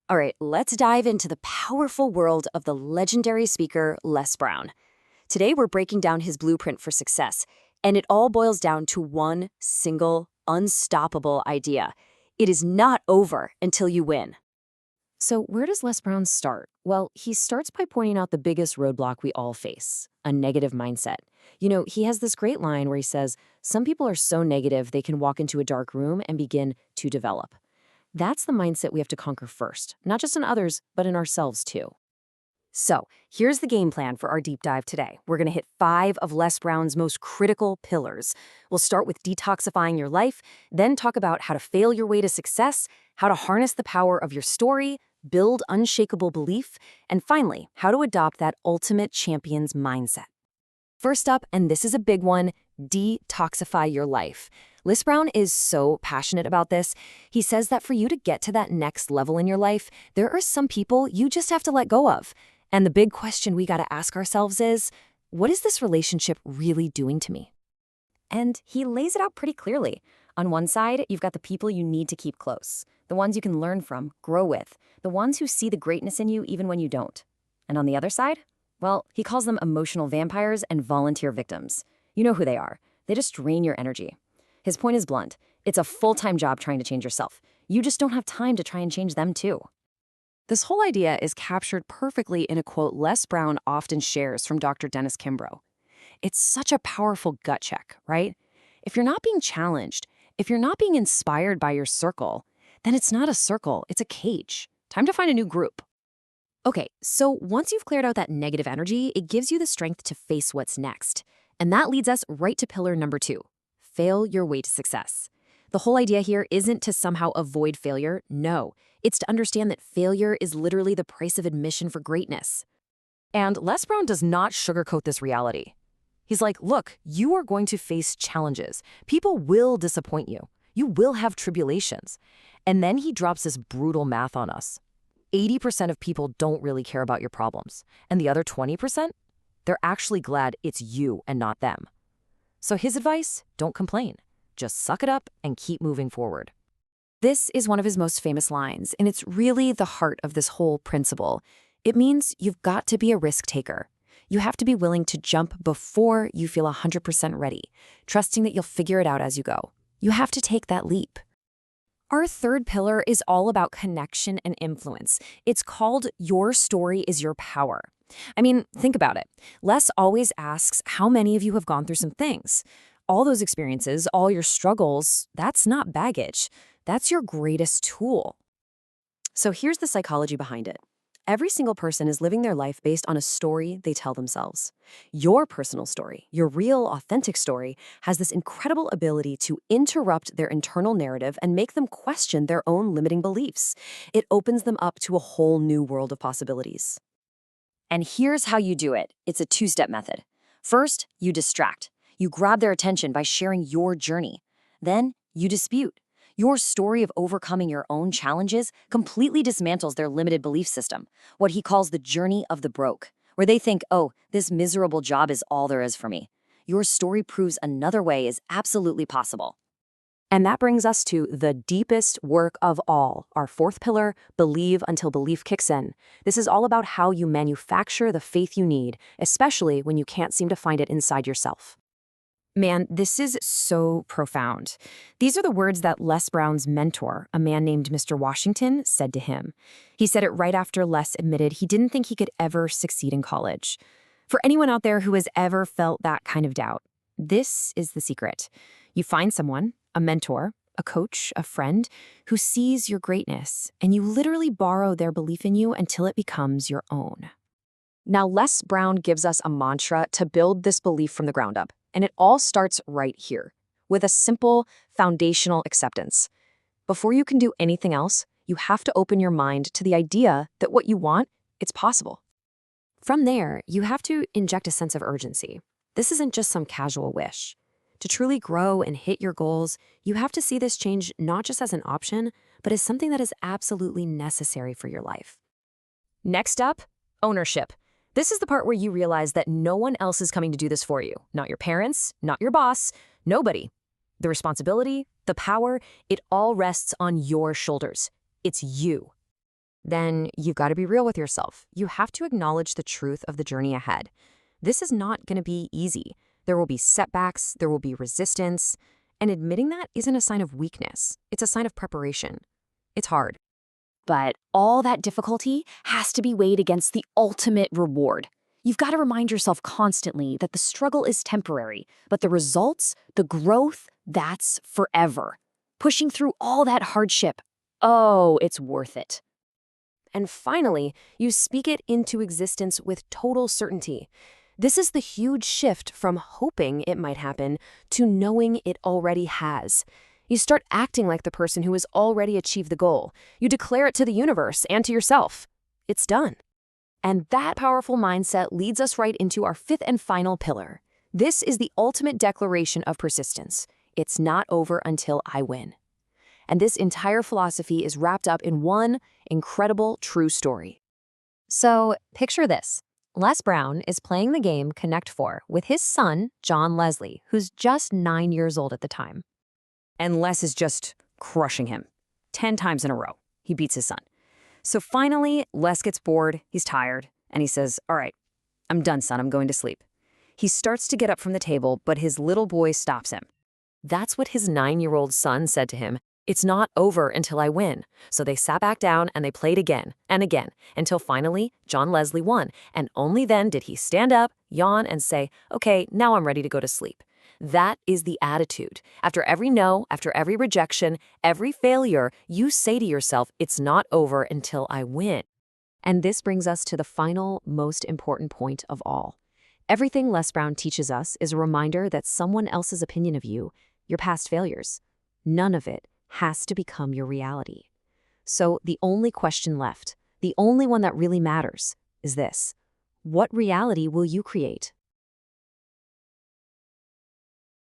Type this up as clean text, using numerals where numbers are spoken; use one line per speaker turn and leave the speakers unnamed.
All right, let's dive into the powerful world of the legendary speaker, Les Brown. Today, we're breaking down his blueprint for success, and it all boils down to one single, unstoppable idea. It is not over until you win. So, where does Les Brown start? Well, he starts by pointing out the biggest roadblock we all face, a negative mindset. He has this great line where he says, some people are so negative they can walk into a dark room and begin to develop. That's the mindset we have to conquer first, not just in others, but in ourselves too. So, here's the game plan for our deep dive today. We're going to hit 5 of Les Brown's most critical pillars. We'll start with detoxifying your life, then talk about how to fail your way to success, how to harness the power of your story, build unshakable belief, and finally, how to adopt that ultimate champion's mindset. First up, and this is a big one, detoxify your life. Les Brown is so passionate about this. He says that for you to get to that next level in your life, there are some people you just have to let go of. And the big question we got to ask ourselves is, what is this relationship really doing to me? And he lays it out pretty clearly. On one side, you've got the people you need to keep close, the ones you can learn from, grow with, the ones who see the greatness in you even when you don't. And on the other side, well, he calls them emotional vampires and volunteer victims. You know who they are. They just drain your energy. His point is blunt. It's a full-time job trying to change yourself. You just don't have time to try and change them too. This whole idea is captured perfectly in a quote Les Brown often shares from Dr. Dennis Kimbro. It's such a powerful gut check, right? If you're not being challenged, if you're not being inspired by your circle, then it's not a circle, it's a cage. Time to find a new group. Okay, so once you've cleared out that negative energy, it gives you the strength to face what's next. And that leads us right to pillar number 2, fail your way to success. The whole idea here isn't to somehow avoid failure, no. It's to understand that failure is literally the price of admission for greatness. And Les Brown does not sugarcoat this reality. He's like, look, you are going to face challenges. People will disappoint you. You will have tribulations. And then he drops this brutal math on us. 80% of people don't really care about your problems. And the other 20%? They're actually glad it's you and not them. So his advice, don't complain. Just suck it up and keep moving forward. This is one of his most famous lines, and it's really the heart of this whole principle. It means you've got to be a risk taker. You have to be willing to jump before you feel 100% ready, trusting that you'll figure it out as you go. You have to take that leap. Our third pillar is all about connection and influence. It's called Your Story is Your Power. I mean, think about it. Les always asks how many of you have gone through some things. All those experiences, all your struggles, that's not baggage. That's your greatest tool. So here's the psychology behind it. Every single person is living their life based on a story they tell themselves. Your personal story, your real, authentic story, has this incredible ability to interrupt their internal narrative and make them question their own limiting beliefs. It opens them up to a whole new world of possibilities. And here's how you do it. It's a 2-step method. First, you distract. You grab their attention by sharing your journey. Then, you dispute. Your story of overcoming your own challenges completely dismantles their limited belief system, what he calls the journey of the broke, where they think, oh, this miserable job is all there is for me. Your story proves another way is absolutely possible. And that brings us to the deepest work of all, our 4th pillar, believe until belief kicks in. This is all about how you manufacture the faith you need, especially when you can't seem to find it inside yourself. Man, this is so profound. These are the words that Les Brown's mentor, a man named Mr. Washington, said to him. He said it right after Les admitted he didn't think he could ever succeed in college. For anyone out there who has ever felt that kind of doubt, this is the secret. You find someone, a mentor, a coach, a friend, who sees your greatness, and you literally borrow their belief in you until it becomes your own. Now, Les Brown gives us a mantra to build this belief from the ground up. And it all starts right here, with a simple, foundational acceptance. Before you can do anything else, you have to open your mind to the idea that what you want, it's possible. From there, you have to inject a sense of urgency. This isn't just some casual wish. To truly grow and hit your goals, you have to see this change not just as an option, but as something that is absolutely necessary for your life. Next up, ownership. This is the part where you realize that no one else is coming to do this for you. Not your parents, not your boss, nobody. The responsibility, the power, it all rests on your shoulders. It's you. then you've got to be real with yourself. You have to acknowledge the truth of the journey ahead. This is not going to be easy. There will be setbacks, there will be resistance, and admitting that isn't a sign of weakness. It's a sign of preparation. It's hard. But all that difficulty has to be weighed against the ultimate reward. You've got to remind yourself constantly that the struggle is temporary, but the results, the growth, that's forever. Pushing through all that hardship, oh, it's worth it. And finally, you speak it into existence with total certainty. This is the huge shift from hoping it might happen to knowing it already has. You start acting like the person who has already achieved the goal. You declare it to the universe and to yourself. It's done. And that powerful mindset leads us right into our fifth and final pillar. This is the ultimate declaration of persistence. It's not over until I win. And this entire philosophy is wrapped up in one incredible true story. So picture this. Les Brown is playing the game Connect 4 with his son, John Leslie, who's just 9 years old at the time. And Les is just crushing him. 10 times in a row, he beats his son. So finally, Les gets bored, he's tired, and he says, "All right, I'm done, son, I'm going to sleep." He starts to get up from the table, but his little boy stops him. That's what his 9-year-old son said to him. "It's not over until I win." So they sat back down and they played again and again until finally John Leslie won. And only then did he stand up, yawn, and say, "Okay, now I'm ready to go to sleep." That is the attitude. After every no, after every rejection, every failure, you say to yourself, "It's not over until I win." And this brings us to the final, most important point of all. Everything Les Brown teaches us is a reminder that someone else's opinion of you, your past failures, none of it has to become your reality. So the only question left, the only one that really matters, is this: what reality will you create